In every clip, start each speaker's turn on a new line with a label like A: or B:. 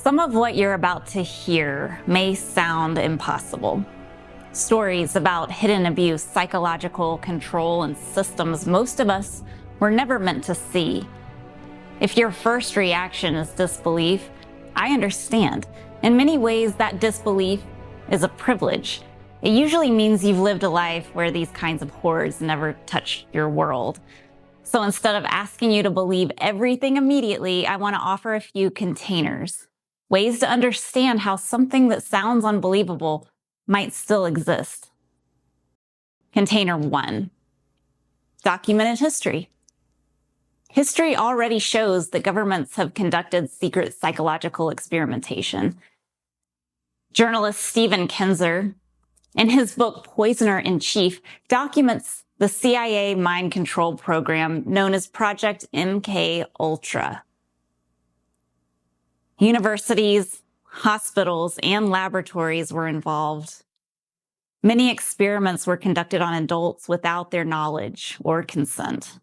A: Some of what you're about to hear may sound impossible. Stories about hidden abuse, psychological control, and systems most of us were never meant to see. If your first reaction is disbelief, I understand. In many ways, that disbelief is a privilege. It usually means you've lived a life where these kinds of horrors never touched your world. So instead of asking you to believe everything immediately, I want to offer a few containers. Ways to understand how something that sounds unbelievable might still exist. Container 1. Documented history. History already shows that governments have conducted secret psychological experimentation. Journalist Stephen Kinzer, in his book Poisoner in Chief, documents the CIA mind control program known as Project MK Ultra. Universities, hospitals, and laboratories were involved. Many experiments were conducted on adults without their knowledge or consent.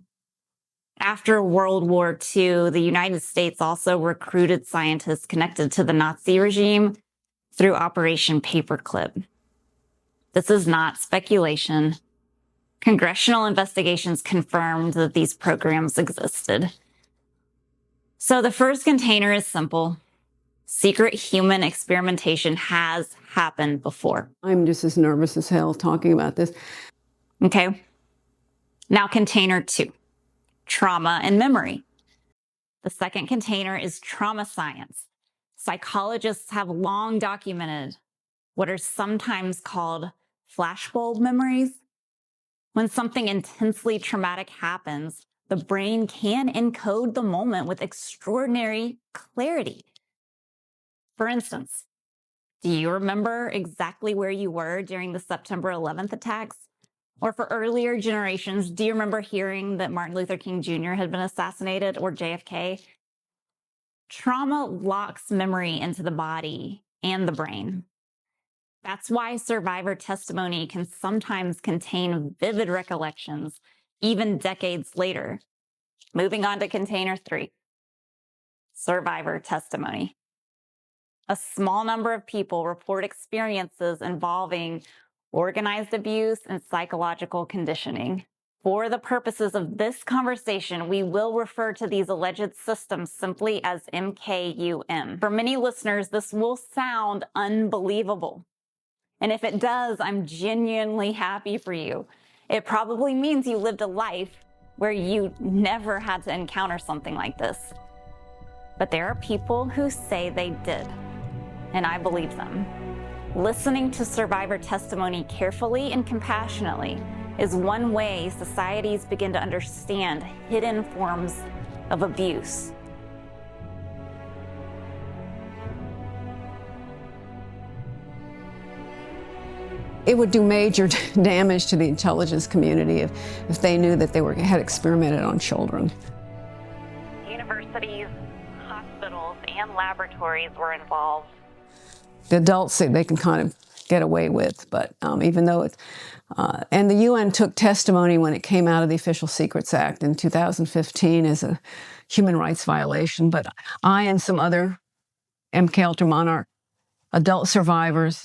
A: After World War II, the United States also recruited scientists connected to the Nazi regime through Operation Paperclip. This is not speculation. Congressional investigations confirmed that these programs existed. So the first container is simple. Secret human experimentation has happened before.
B: I'm just as nervous as hell talking about this.
A: Okay. Now container 2, trauma and memory. The second container is trauma science. Psychologists have long documented what are sometimes called flashbulb memories. When something intensely traumatic happens, the brain can encode the moment with extraordinary clarity. For instance, do you remember exactly where you were during the September 11th attacks? Or for earlier generations, do you remember hearing that Martin Luther King Jr. had been assassinated or JFK? Trauma locks memory into the body and the brain. That's why survivor testimony can sometimes contain vivid recollections, even decades later. Moving on to container 3, survivor testimony. A small number of people report experiences involving organized abuse and psychological conditioning. For the purposes of this conversation, we will refer to these alleged systems simply as MKUM. For many listeners, this will sound unbelievable. And if it does, I'm genuinely happy for you. It probably means you lived a life where you never had to encounter something like this. But there are people who say they did, and I believe them. Listening to survivor testimony carefully and compassionately is one way societies begin to understand hidden forms of abuse.
B: It would do major damage to the intelligence community if they knew that they had experimented on children.
A: Universities, hospitals, and laboratories were involved.
B: The adults say they can kind of get away with, but even though and the UN took testimony when it came out of the Official Secrets Act in 2015 as a human rights violation, but I and some other MK Ultra Monarch adult survivors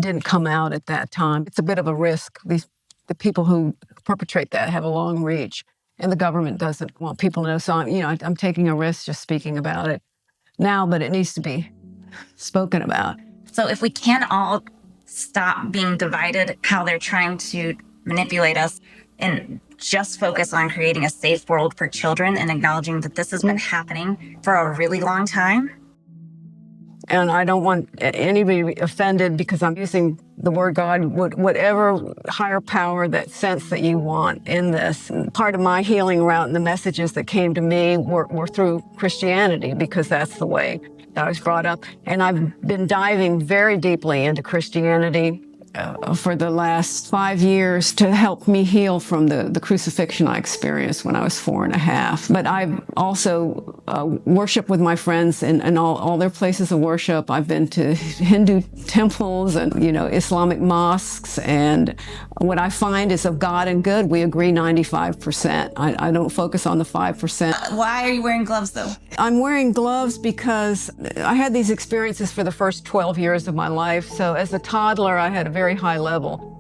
B: didn't come out at that time. It's a bit of a risk. The people who perpetrate that have a long reach, and the government doesn't want people to know. So I'm taking a risk just speaking about it now, but it needs to be spoken about.
A: So if we can't all stop being divided, how they're trying to manipulate us, and just focus on creating a safe world for children and acknowledging that this has been happening for a really long time.
B: And I don't want anybody offended because I'm using the word God, whatever higher power, that sense that you want in this. And part of my healing route and the messages that came to me were through Christianity, because that's the way that I was brought up. And I've been diving very deeply into Christianity for the last 5 years to help me heal from the crucifixion I experienced when I was 4.5. But I've also worshiped with my friends in all their places of worship. I've been to Hindu temples and, Islamic mosques. And what I find is of God and good, we agree 95%. I don't focus on the 5%.
C: Why are you wearing gloves, though?
B: I'm wearing gloves because I had these experiences for the first 12 years of my life. So as a toddler, I had a very high level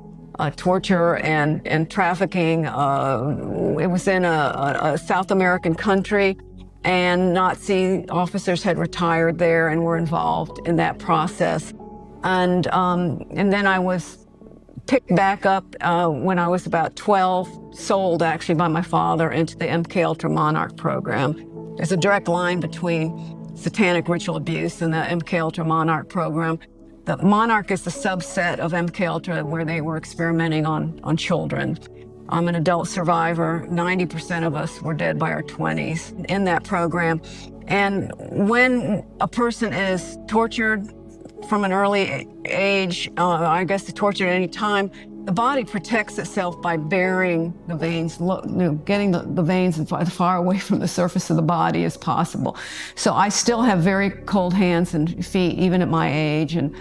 B: torture and trafficking. It was in a South American country, and Nazi officers had retired there and were involved in that process. And then I was picked back up when I was about 12, sold actually by my father into the MK Ultra Monarch program. There's a direct line between satanic ritual abuse and the MK Ultra Monarch program. The Monarch is the subset of MK Ultra where they were experimenting on children. I'm an adult survivor. 90% of us were dead by our 20s in that program. And when a person is tortured from an early age, I guess the torture at any time, the body protects itself by burying the veins, getting the veins as far away from the surface of the body as possible. So I still have very cold hands and feet, even at my age, and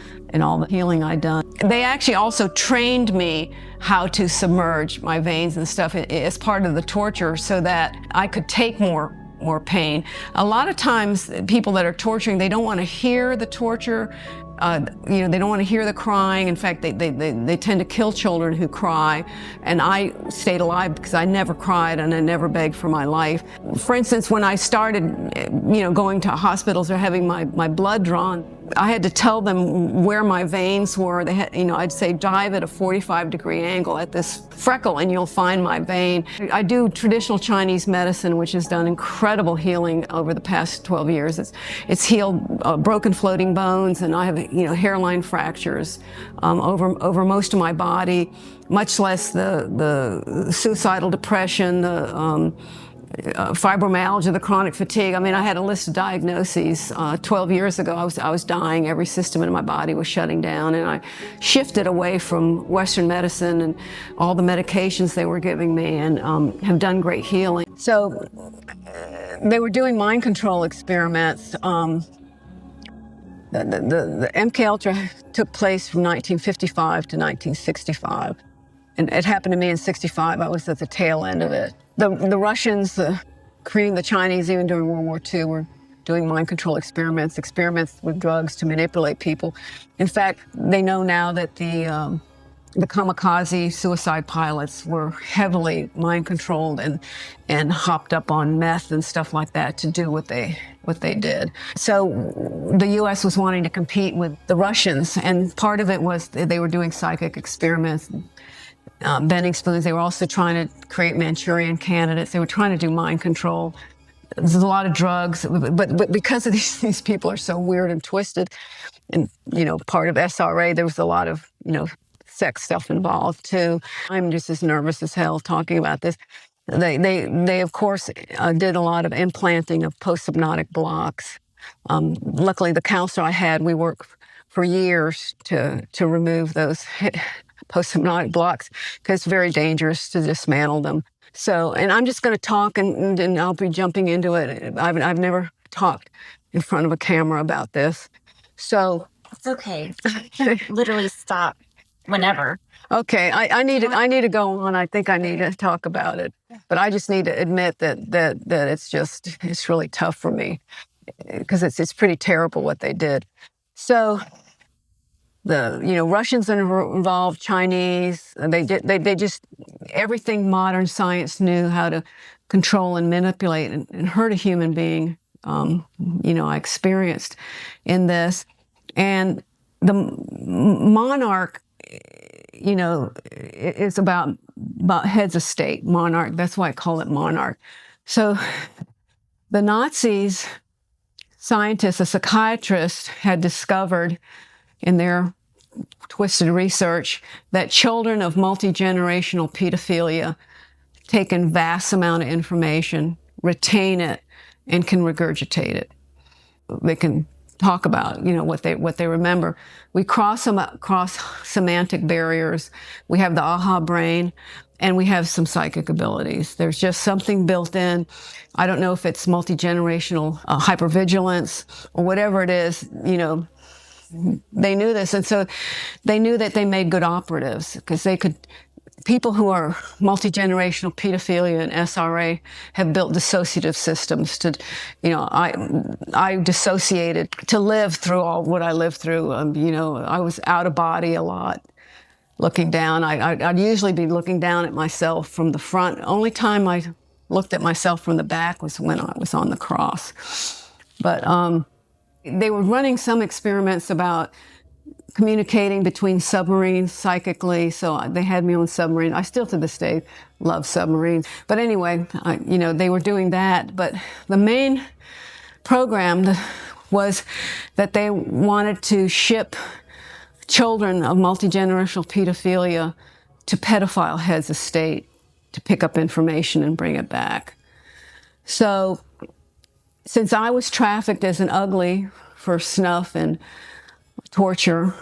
B: all the healing I've done. They actually also trained me how to submerge my veins and stuff as part of the torture so that I could take more pain. A lot of times, people that are torturing, they don't want to hear the torture. They don't want to hear the crying. In fact, they tend to kill children who cry. And I stayed alive because I never cried and I never begged for my life. For instance, when I started, going to hospitals or having my blood drawn, I had to tell them where my veins were. They had, I'd say dive at a 45-degree angle at this freckle and you'll find my vein. I do traditional Chinese medicine, which has done incredible healing over the past 12 years. It's healed broken floating bones, and I have, hairline fractures over most of my body, much less the suicidal depression, the fibromyalgia, the chronic fatigue. I mean, I had a list of diagnoses. 12 years ago, I was dying. Every system in my body was shutting down, and I shifted away from Western medicine and all the medications they were giving me, and have done great healing. So they were doing mind control experiments. The MK Ultra took place from 1955 to 1965. And it happened to me in 65. I was at the tail end of it. The Russians, the Koreans, the Chinese, even during World War II, were doing mind control experiments with drugs to manipulate people. In fact, they know now that the kamikaze suicide pilots were heavily mind controlled and hopped up on meth and stuff like that to do what they did. So the U.S. was wanting to compete with the Russians, and part of it was they were doing psychic experiments. Bending spoons. They were also trying to create Manchurian candidates. They were trying to do mind control. There's a lot of drugs, but because of these people are so weird and twisted, and part of SRA, there was a lot of sex stuff involved too. I'm just as nervous as hell talking about this. They of course did a lot of implanting of post-hypnotic blocks. Luckily, the counselor I had, we worked for years to remove those post-hypnotic blocks, because it's very dangerous to dismantle them. So, and I'm just going to talk, and I'll be jumping into it. I've never talked in front of a camera about this. So
C: it's okay. Literally stop whenever.
B: Okay, I need to go on. I think I need to talk about it, but I just need to admit that it's really tough for me, because it's pretty terrible what they did. So the Russians are involved, Chinese. They just everything modern science knew how to control and manipulate and hurt a human being. I experienced in this, and the monarch, it's about heads of state. Monarch. That's why I call it monarch. So the Nazis, scientists, a psychiatrist, had discovered in their twisted research that children of multi-generational pedophilia take in vast amount of information, retain it, and can regurgitate it. They can talk about, what they remember. We cross semantic barriers. We have the aha brain, and we have some psychic abilities. There's just something built in. I don't know if it's multi-generational hypervigilance or whatever it is. They knew this, and so they knew that they made good operatives because they could. People who are multi-generational pedophilia and SRA have built dissociative systems to, I dissociated to live through all what I lived through. I was out of body a lot, looking down. I'd usually be looking down at myself from the front. Only time I looked at myself from the back was when I was on the cross. But they were running some experiments about communicating between submarines psychically, so they had me on submarine. I still to this day love submarines. But anyway, they were doing that. But the main program was that they wanted to ship children of multi-generational pedophilia to pedophile heads of state to pick up information and bring it back. So since I was trafficked as an ugly for snuff and torture,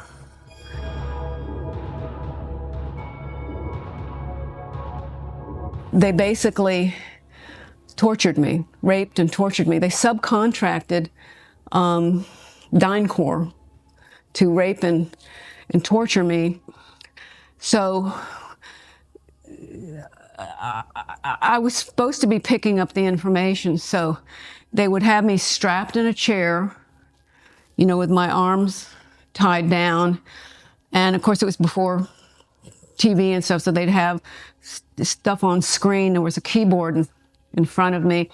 B: they basically tortured me, raped and tortured me. They subcontracted DynCorp to rape and torture me. So I was supposed to be picking up the information. So they would have me strapped in a chair, with my arms tied down. And of course, it was before TV and stuff, so they'd have stuff on screen. There was a keyboard in front of me,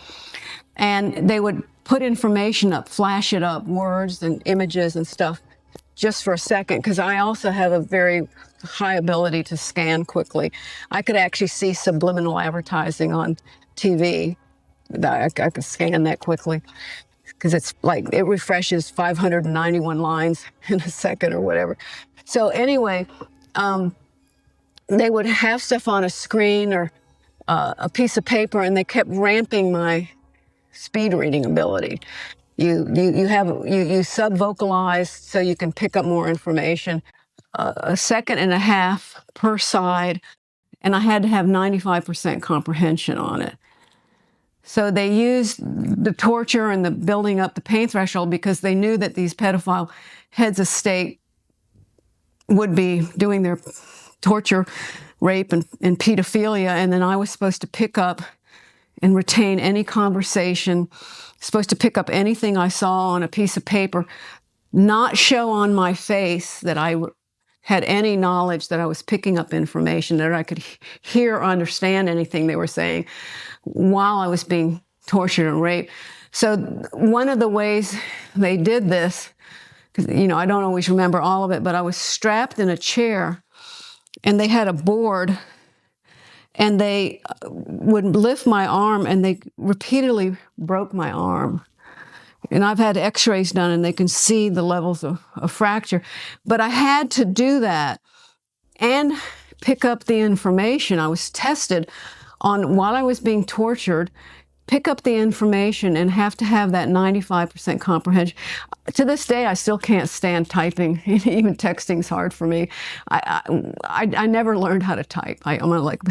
B: and they would put information up, flash it up, words and images and stuff, just for a second, because I also have a very high ability to scan quickly. I could actually see subliminal advertising on TV. I could scan that quickly, because it's like it refreshes 591 lines in a second or whatever. So anyway, they would have stuff on a screen or a piece of paper, and they kept ramping my speed reading ability. You sub-vocalize so you can pick up more information, a second and a half per side, and I had to have 95% comprehension on it. So they used the torture and the building up the pain threshold because they knew that these pedophile heads of state would be doing their torture, rape, and pedophilia, and then I was supposed to pick up and retain any conversation, supposed to pick up anything I saw on a piece of paper, not show on my face that I had any knowledge that I was picking up information, that I could hear or understand anything they were saying while I was being tortured and raped. So one of the ways they did this, because I don't always remember all of it, but I was strapped in a chair, and they had a board, and they would lift my arm, and they repeatedly broke my arm. And I've had x-rays done, and they can see the levels of fracture. But I had to do that and pick up the information. I was tested on, while I was being tortured, pick up the information and have to have that 95% comprehension. To this day, I still can't stand typing. Even texting's hard for me. I never learned how to type. I'm like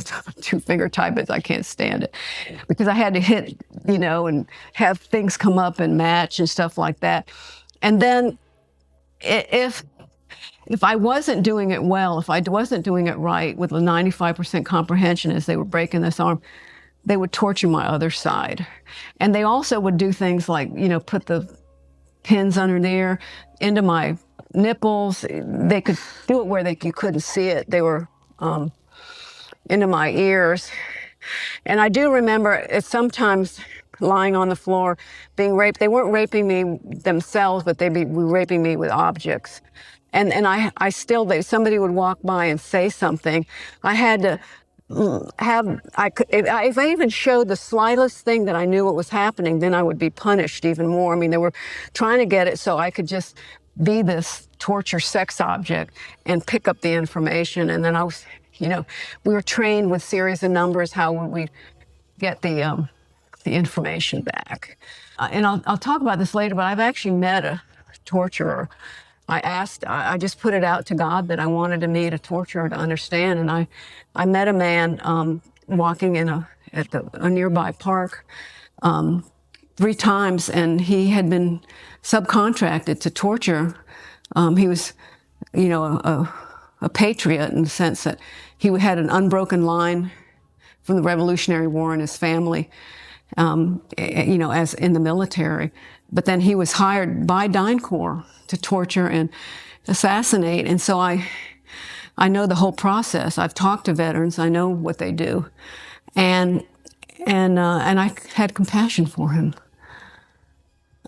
B: two-finger type it. I can't stand it because I had to hit, and have things come up and match and stuff like that. And then if I wasn't doing it well, if I wasn't doing it right with the 95% comprehension as they were breaking this arm, they would torture my other side. And they also would do things like, put the pins under there into my nipples. They could do it where you couldn't see it. They were into my ears. And I do remember sometimes lying on the floor being raped. They weren't raping me themselves, but they'd be raping me with objects. And I still, somebody would walk by and say something. I had to if I even showed the slightest thing that I knew what was happening, then I would be punished even more. I mean, they were trying to get it so I could just be this torture sex object and pick up the information. And then I was, we were trained with series of numbers, how would we get the information back. And I'll talk about this later, but I've actually met a torturer. I just put it out to God that I wanted to meet a torturer to understand. And I met a man walking at a nearby park 3 times, and he had been subcontracted to torture. He was, a patriot in the sense that he had an unbroken line from the Revolutionary War in his family, as in the military. But then he was hired by DynCorp to torture and assassinate. And so I know the whole process. I've talked to veterans. I know what they do. And I had compassion for him.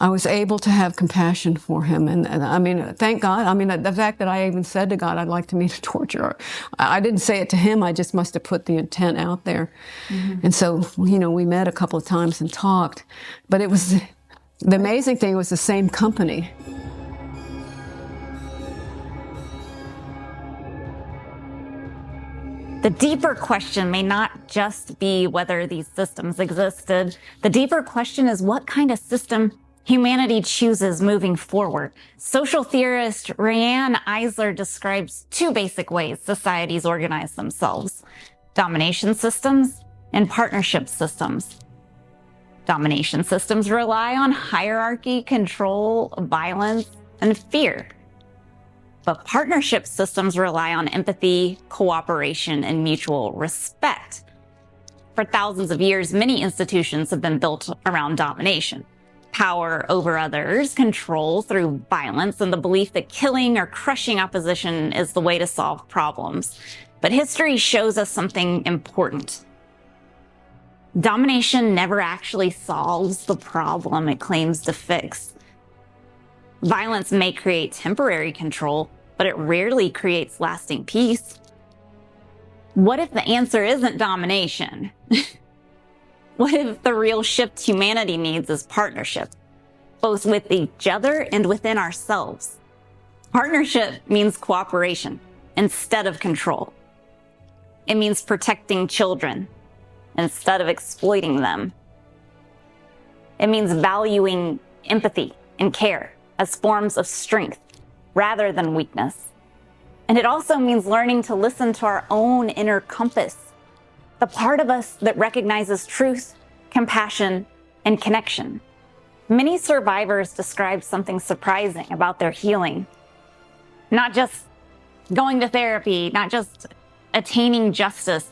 B: I was able to have compassion for him. And I mean, thank God. I mean, the fact that I even said to God, I'd like to meet a torturer. I didn't say it to him. I just must have put the intent out there. Mm-hmm. And so, we met a couple of times and talked. But the amazing thing was the same company.
A: The deeper question may not just be whether these systems existed. The deeper question is what kind of system humanity chooses moving forward. Social theorist Rayanne Eisler describes 2 basic ways societies organize themselves: domination systems and partnership systems. Domination systems rely on hierarchy, control, violence, and fear. But partnership systems rely on empathy, cooperation, and mutual respect. For thousands of years, many institutions have been built around domination. Power over others, control through violence, and the belief that killing or crushing opposition is the way to solve problems. But history shows us something important. Domination never actually solves the problem it claims to fix. Violence may create temporary control, but it rarely creates lasting peace. What if the answer isn't domination? What if the real shift humanity needs is partnership, both with each other and within ourselves? Partnership means cooperation instead of control. It means protecting children instead of exploiting them. It means valuing empathy and care as forms of strength rather than weakness. And it also means learning to listen to our own inner compass, the part of us that recognizes truth, compassion, and connection. Many survivors describe something surprising about their healing. Not just going to therapy, not just attaining justice,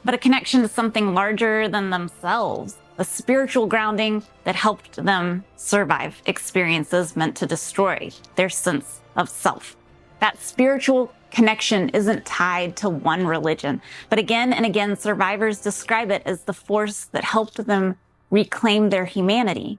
A: but a connection to something larger than themselves. A spiritual grounding that helped them survive experiences meant to destroy their sense of self. That spiritual connection isn't tied to one religion, but again and again, survivors describe it as the force that helped them reclaim their humanity.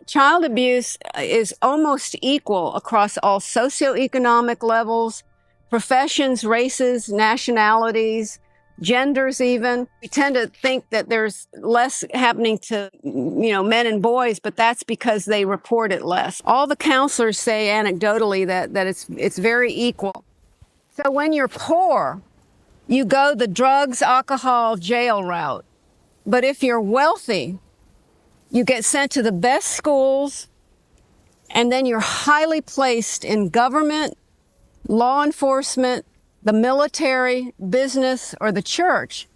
B: Child abuse is almost equal across all socioeconomic levels, professions, races, nationalities, genders even. We tend to think that there's less happening to, men and boys, but that's because they report it less. All the counselors say anecdotally that it's very equal. So when you're poor, you go the drugs, alcohol, jail route. But if you're wealthy, you get sent to the best schools, and then you're highly placed in government, law enforcement, the military, business, or the church,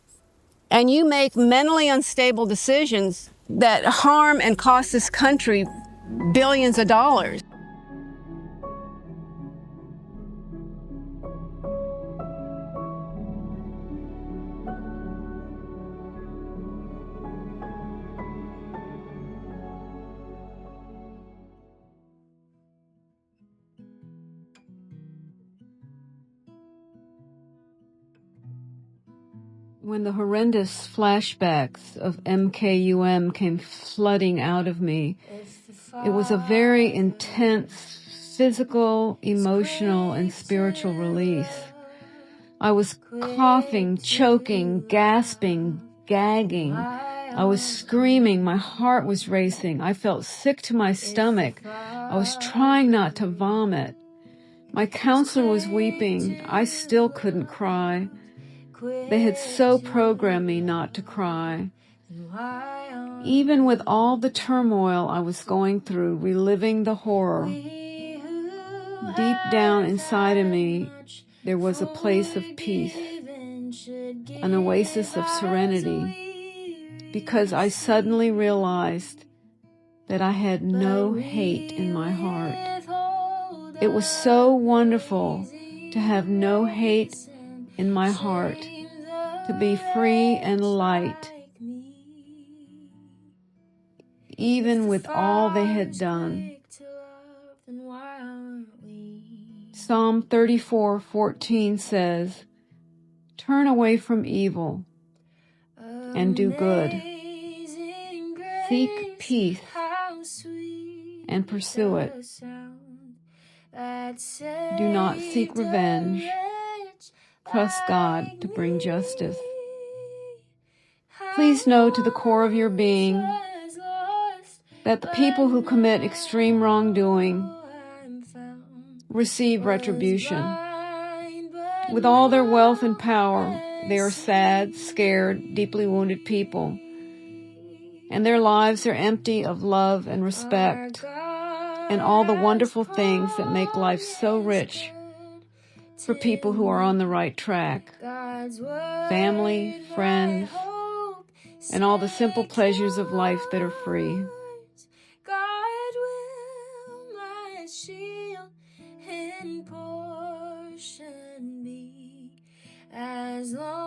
B: and you make mentally unstable decisions that harm and cost this country billions of dollars. When the horrendous flashbacks of MKUM came flooding out of me, it was a very intense physical, emotional, and spiritual release. I was coughing, choking, gasping, gagging. I was screaming. My heart was racing. I felt sick to my stomach. I was trying not to vomit. My counselor was weeping. I still couldn't cry. They had so programmed me not to cry. Even with all the turmoil I was going through, reliving the horror, deep down inside of me, there was a place of peace, an oasis of serenity, because I suddenly realized that I had no hate in my heart. It was so wonderful to have no hate in my heart, to be free and light, even with all they had done. Psalm 34:14 says, "Turn away from evil and do good. Seek peace and pursue it. Do not seek revenge. Trust God to bring justice." Please know to the core of your being that the people who commit extreme wrongdoing receive retribution. With all their wealth and power, they are sad, scared, deeply wounded people, and their lives are empty of love and respect and all the wonderful things that make life so rich for people who are on the right track. Family, friends, and all the simple pleasures of life that are free. God will my shield and portion be, as long